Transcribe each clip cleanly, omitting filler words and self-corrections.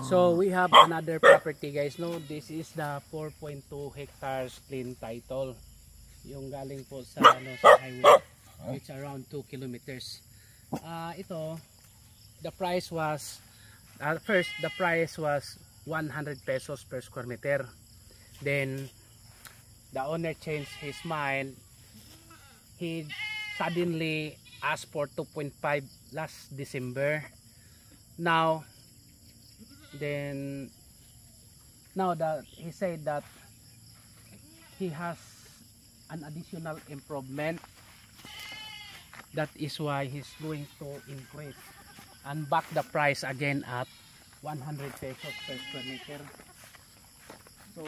So we have another property guys, no, this is the 4.2 hectares clean title, yung galing po sa ano, sa highway. It's around 2 kilometers. Ito, the price was first the price was 100 pesos per square meter. Then the owner changed his mind. He suddenly asked for 2.5 last December. Now that he said that he has an additional improvement, that is why he's going to increase and back the price again at 100 pesos per square meter. So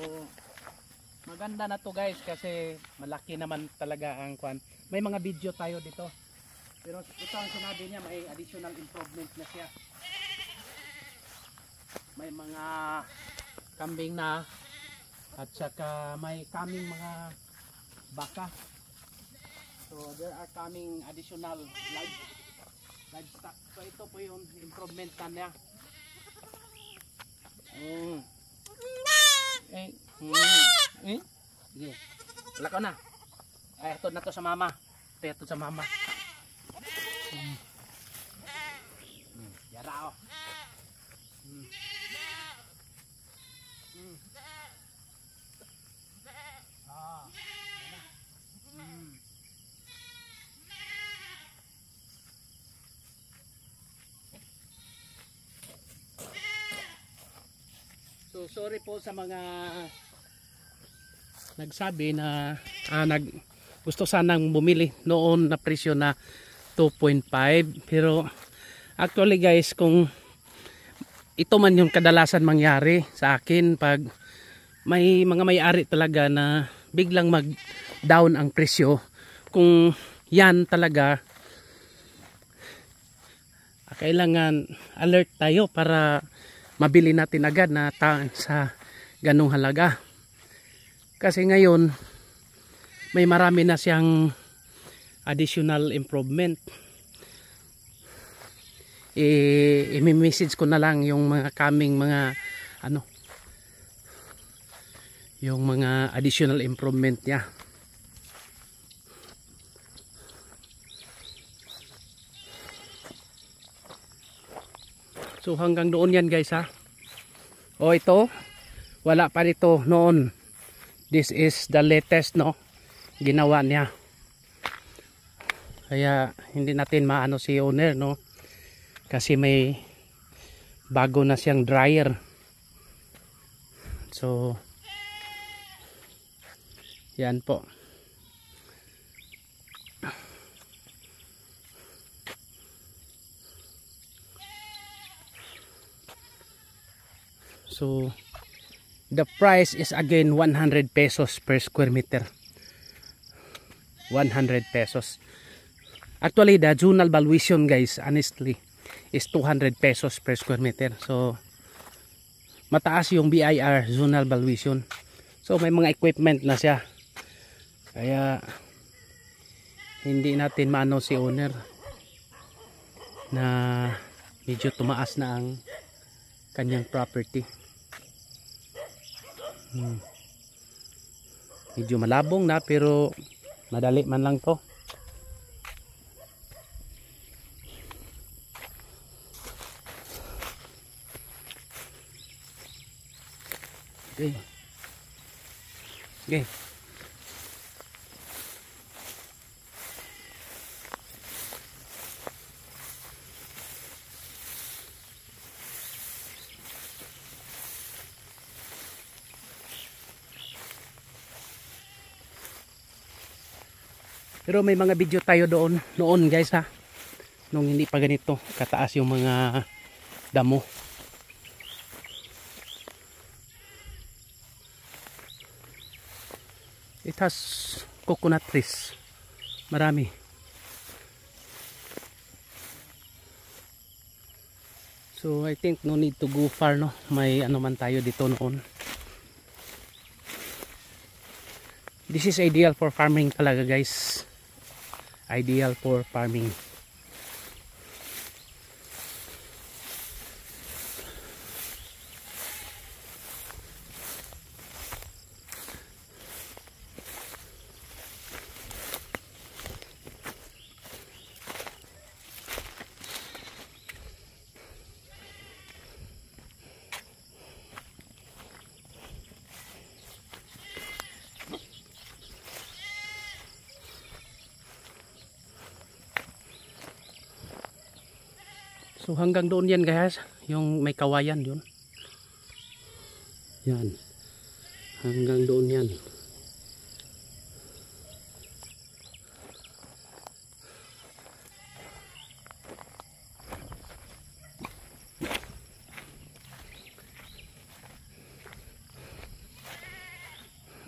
maganda na to guys, kasi malaki naman talaga ang kwan. May mga video tayo dito, pero ito ang sinabi niya, may additional improvement na siya. May mga kambing na, at saka may kaming mga baka. So there are coming additional livestock. So ito po yung improvement na niya. Sige, wala ka na. Ay, ito na to sa mama. Ito sa mama. Yara o. So sorry po sa mga nagsabi na gusto sanang bumili noon na presyo na 2.5, pero actually guys, kung ito man yung kadalasan mangyari sa akin, pag may mga may-ari talaga na biglang mag down ang presyo, kung yan talaga, kailangan alert tayo para mabili natin agad na sa ganung halaga. Kasi ngayon may marami na siyang additional improvement. I-message ko na lang yung mga coming mga yung mga additional improvement niya. So hanggang doon yan guys ha. O ito, wala pa dito noon. This is the latest, no, ginawa niya. Kaya hindi natin maano si owner, no, kasi may bago na siyang dryer. So yan po. So the price is again 100 pesos per square meter. 100 pesos. Actually the zonal valuation guys, honestly, is 200 pesos per square meter. So mataas yung BIR, zonal valuation. So may mga equipment na siya. Kaya hindi natin maano si owner na medyo tumaas na ang kanyang property. Medyo malabong na, pero madali man lang to. Okay. Okay. Pero may mga video tayo noon guys ha, nung hindi pa ganito kataas yung mga damo. It has coconut trees, marami. So I think no need to go far, no, may ano man tayo dito noon. This is ideal for farming talaga guys. Ideal for farming. So hanggang doon yan guys, yung may kawayan yun. Yan. Hanggang doon yan.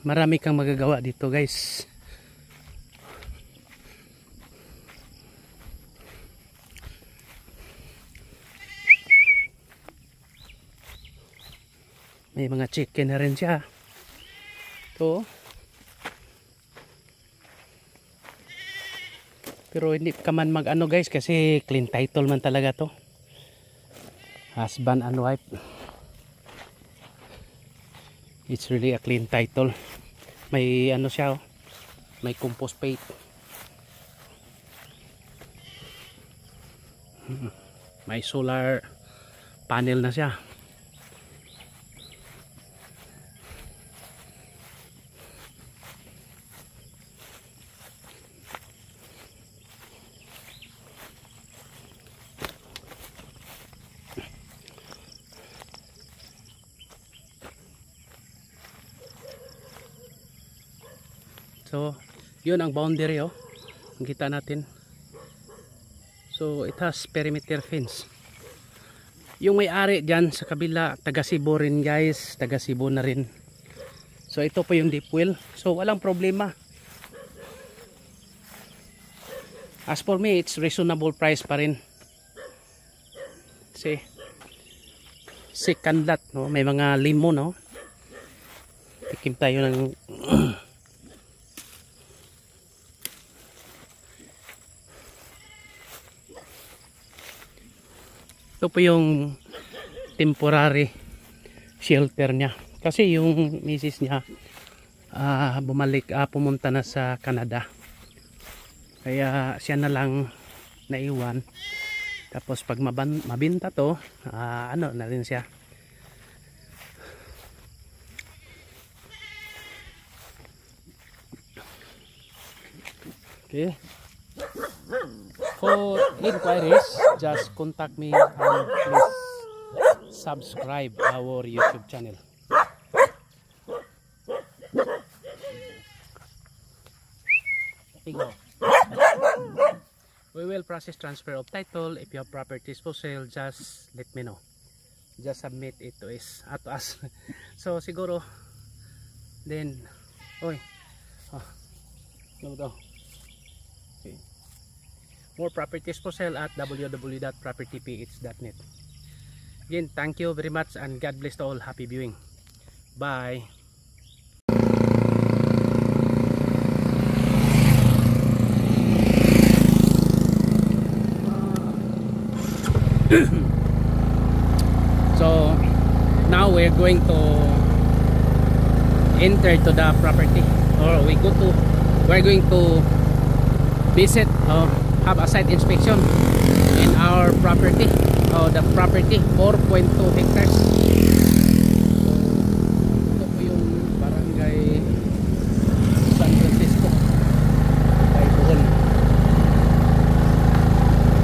Marami kang magagawa dito guys. May mga chicken na rin siya. Ito. Pero hindi ka man mag ano guys kasi clean title man talaga to. Husband and wife. It's really a clean title. May ano siya oh. May compost pit. May solar panel na siya. So, yun ang boundary oh. Kita natin. So, it has perimeter fence. Yung may-ari dyan sa kabila, taga Cebu rin guys. Taga Cebu na rin. So, ito po yung deep well. So, walang problema. As for me, it's reasonable price pa rin. See? Second lot, no? May mga limo, no? Tikim tayo ng... Ito po yung temporary shelter niya. Kasi yung misis niya pumunta na sa Canada. Kaya siya na lang naiwan. Tapos pag mabinta to, ano na rin siya. Okay. For inquiries, just contact me and please subscribe our YouTube channel. Bingo. We will process transfer of title. If you have properties for sale, just let me know. Just submit it to us. So siguro, then, oy, ano to? Okay. More properties for sale at www.propertyph.net. Again, thank you very much and God bless to all. Happy viewing. Bye. So now we're going to enter to the property, or we're going to visit have a site inspection in our property, the property 4.2 hectares. Ito po yung barangay San Francisco by Bohol.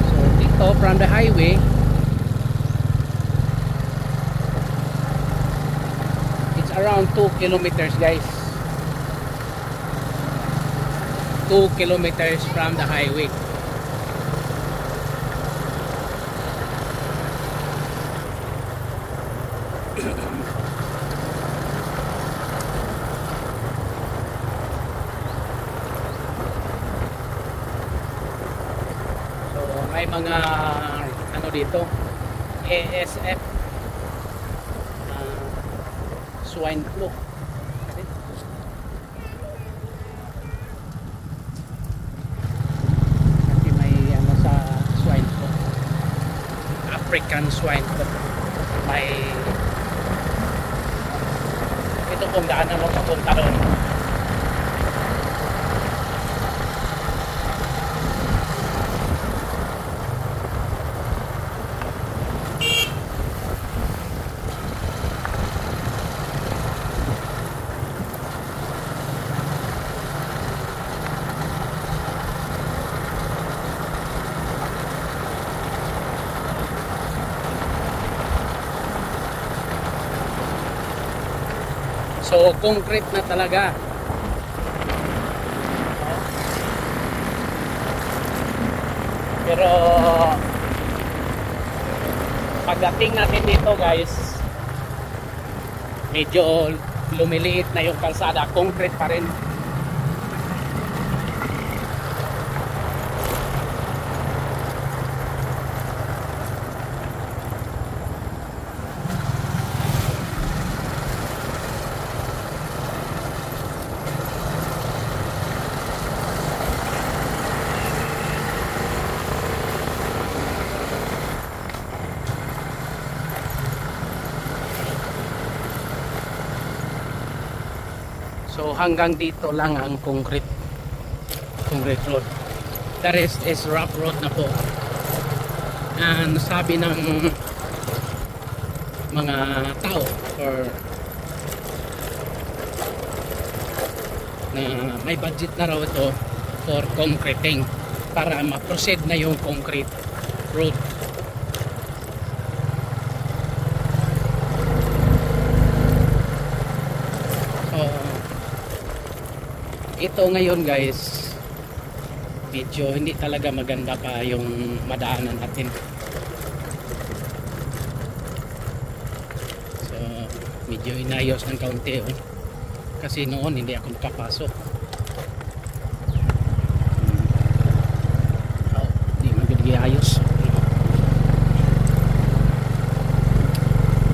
So dito from the highway, it's around 2 kilometers guys. 2 kilometers from the highway. So may mga ano dito, ASF, swine flu. Kasi may ano sa swine flu, African swine flu. May ito kung daanan mo papunta doon. So concrete na talaga. Pero pagdating natin dito guys, medyo lumiliit na yung kalsada, concrete pa rin. So hanggang dito lang ang concrete road. The rest is rough road na po. And sabi ng mga tao or na may budget na raw ito for concreting para ma-proceed na yung concrete road. Ito ngayon guys, medyo hindi talaga maganda pa yung madaanan natin. So medyo inayos ng kaunti kasi noon hindi ako nakapasok. Hindi mag-ayos.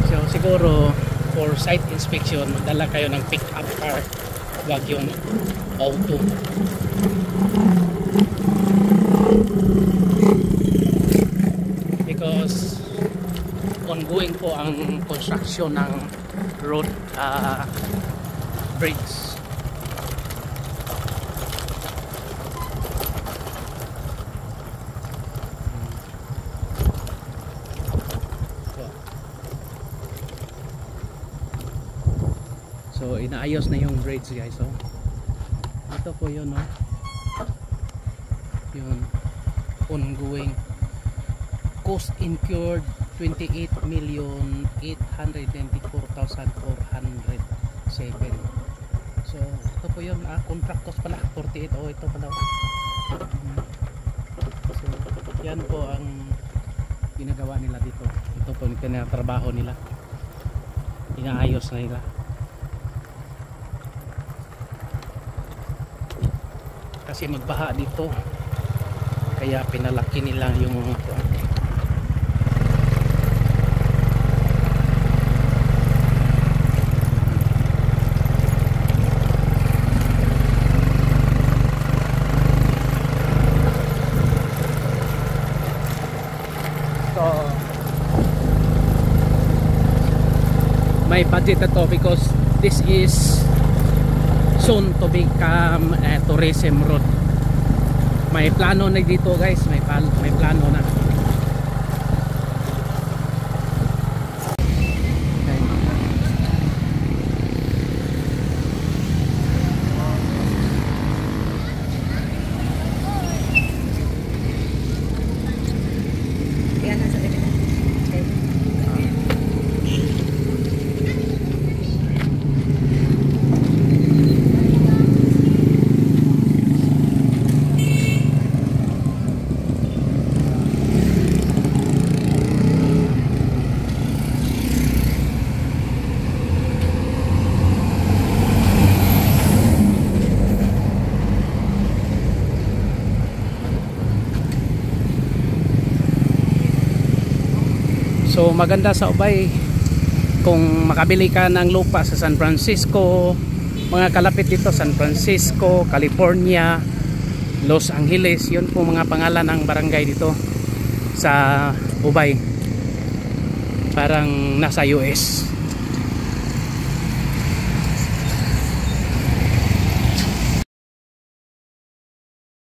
So siguro for site inspection magdala kayo ng pick up car, wag yung auto. Because ongoing po ang construction ng road bridge. So inaayos na yung bridge guys. So ito po yun, no? Yun, ongoing. Cost incurred 28,894,407. So ito po yun, contract cost pala 48. Ito pala. So yan po ang ginagawa nila dito. Ito po yung tinatrabaho nila, inaayos na nila. Kasi magbaha dito, kaya pinalaki nila yung so may budget na to because this is soon to become tourism road. May plano na dito guys, may plano na. So maganda sa Ubay kung makabili ka ng lupa sa San Francisco, mga kalapit dito, San Francisco, California, Los Angeles, yun po mga pangalan ng barangay dito sa Ubay, parang nasa US.